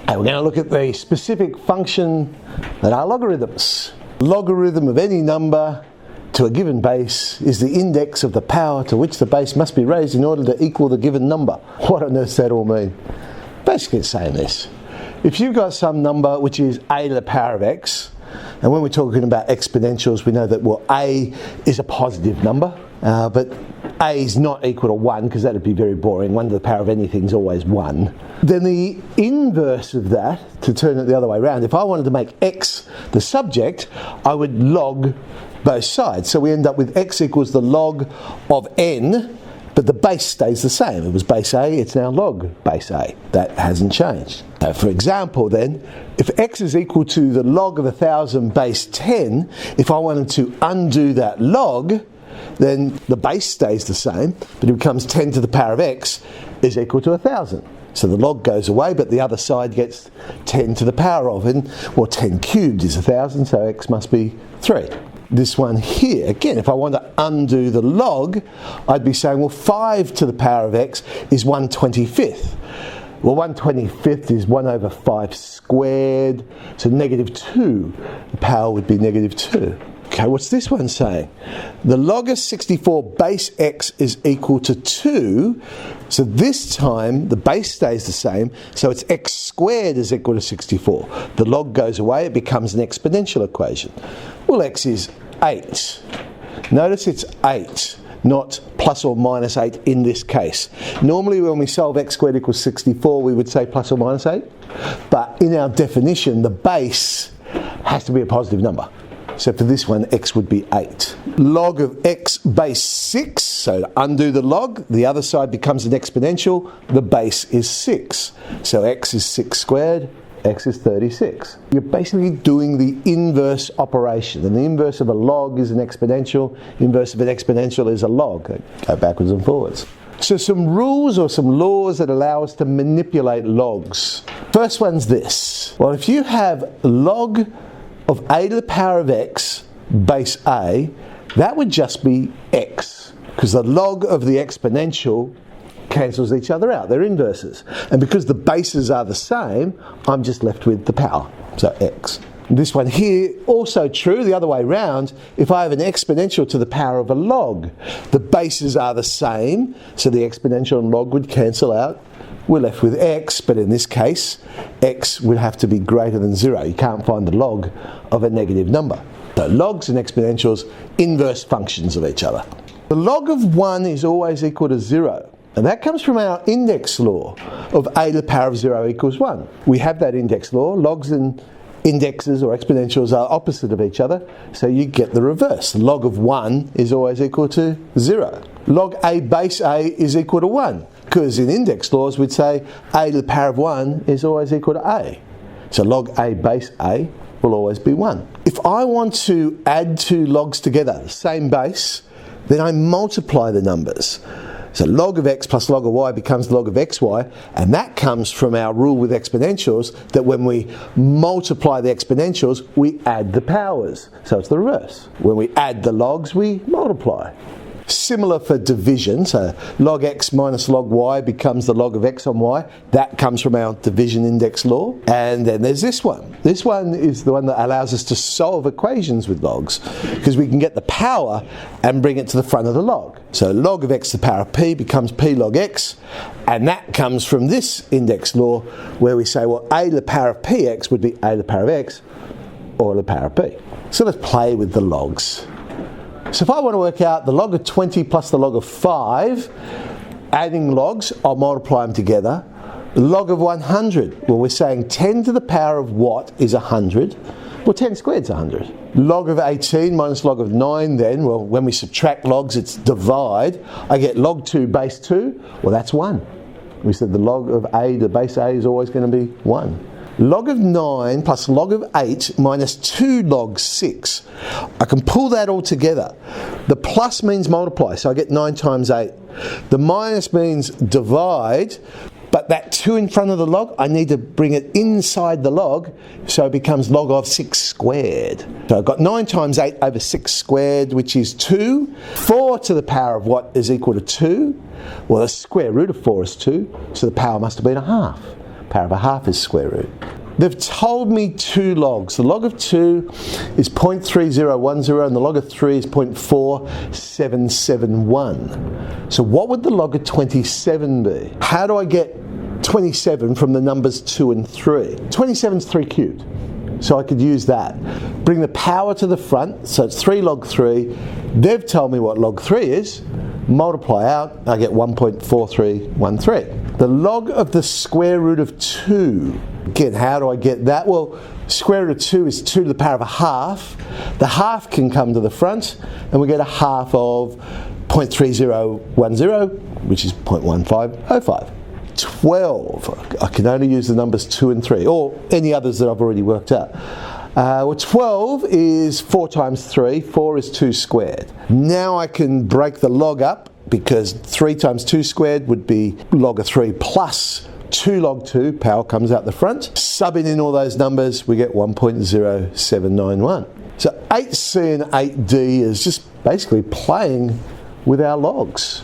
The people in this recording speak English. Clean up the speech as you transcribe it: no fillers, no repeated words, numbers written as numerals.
And we're going to look at the specific function that are logarithms. Logarithm of any number to a given base is the index of the power to which the base must be raised in order to equal the given number. What on earth does that all mean? Basically it's saying this. If you've got some number which is a to the power of x, and when we're talking about exponentials we know that, well, a is a positive number, but a is not equal to 1 because that would be very boring. 1 to the power of anything is always 1. Then the inverse of that, to turn it the other way around, if I wanted to make x the subject, I would log both sides. So we end up with x equals the log of n, but the base stays the same. It was base a, it's now log base a. That hasn't changed. For example then, if x is equal to the log of 1,000 base 10, if I wanted to undo that log, then the base stays the same, but it becomes 10 to the power of x is equal to 1,000. So the log goes away, but the other side gets 10 to the power of, and well, 10 cubed is 1,000, so x must be 3. This one here, again, if I want to undo the log, I'd be saying, well, 5 to the power of x is 1/25th. Well, 1/25th is 1 over 5 squared, so negative 2. The power would be negative 2. Okay, what's this one saying? The log of 64 base x is equal to 2, so this time the base stays the same, so it's x squared is equal to 64. The log goes away, it becomes an exponential equation. Well, x is 8. Notice it's 8, not plus or minus 8 in this case. Normally when we solve x squared equals 64, we would say plus or minus 8, but in our definition, the base has to be a positive number. So for this one, x would be 8. Log of x base 6, so to undo the log, the other side becomes an exponential, the base is 6. So x is 6 squared, x is 36. You're basically doing the inverse operation, and the inverse of a log is an exponential, inverse of an exponential is a log. They go backwards and forwards. So some rules or some laws that allow us to manipulate logs. First one's this. Well, if you have log of a to the power of x base a, that would just be x, because the log of the exponential cancels each other out, they're inverses, and because the bases are the same, I'm just left with the power, so x. This one here, also true the other way round. If I have an exponential to the power of a log, the bases are the same, so the exponential and log would cancel out. We're left with x, but in this case, x would have to be greater than 0. You can't find the log of a negative number. So logs and exponentials, inverse functions of each other. The log of 1 is always equal to 0. And that comes from our index law of a to the power of 0 equals 1. We have that index law. Logs and indexes or exponentials are opposite of each other, so you get the reverse. The log of 1 is always equal to 0. Log a base a is equal to 1, because in index laws we'd say a to the power of 1 is always equal to a. So log a base a will always be 1. If I want to add two logs together, the same base, then I multiply the numbers. So log of x plus log of y becomes log of xy, and that comes from our rule with exponentials that when we multiply the exponentials, we add the powers. So it's the reverse. When we add the logs, we multiply. Similar for division, so log x minus log y becomes the log of x on y. That comes from our division index law. And then there's this one. This one is the one that allows us to solve equations with logs, because we can get the power and bring it to the front of the log. So log of x to the power of p becomes p log x, and that comes from this index law where we say, well, a to the power of px would be a to the power of x or the power of p. So let's play with the logs. So if I want to work out the log of 20 plus the log of 5, adding logs, I'll multiply them together. Log of 100, well, we're saying 10 to the power of what is 100? Well, 10 squared is 100. Log of 18 minus log of 9 then, well, when we subtract logs, it's divide. I get log 2 base 2, well, that's 1. We said the log of a to base a is always going to be 1. Log of 9 plus log of 8 minus 2 log 6. I can pull that all together. The plus means multiply, so I get 9 times 8. The minus means divide, but that 2 in front of the log, I need to bring it inside the log, so it becomes log of 6 squared. So I've got 9 times 8 over 6 squared, which is 2. 4 to the power of what is equal to 2? Well, the square root of 4 is 2, so the power must have been a half. power of a half is square root. They've told me two logs. The log of 2 is 0.3010 and the log of 3 is 0.4771. So what would the log of 27 be? How do I get 27 from the numbers 2 and 3? 27 is 3 cubed. So I could use that. Bring the power to the front, so it's 3 log 3. They've told me what log 3 is. Multiply out, I get 1.4313. The log of the square root of 2. Again, how do I get that? Well, square root of 2 is 2 to the power of a half. The half can come to the front, and we get a half of 0.3010, which is 0.1505. 12. I can only use the numbers 2 and 3, or any others that I've already worked out. Well, 12 is 4 times 3. 4 is 2 squared. Now I can break the log up, because 3 times 2 squared would be log of 3 plus 2 log 2, power comes out the front. Subbing in all those numbers, we get 1.0791. So 8C and 8D is just basically playing with our logs.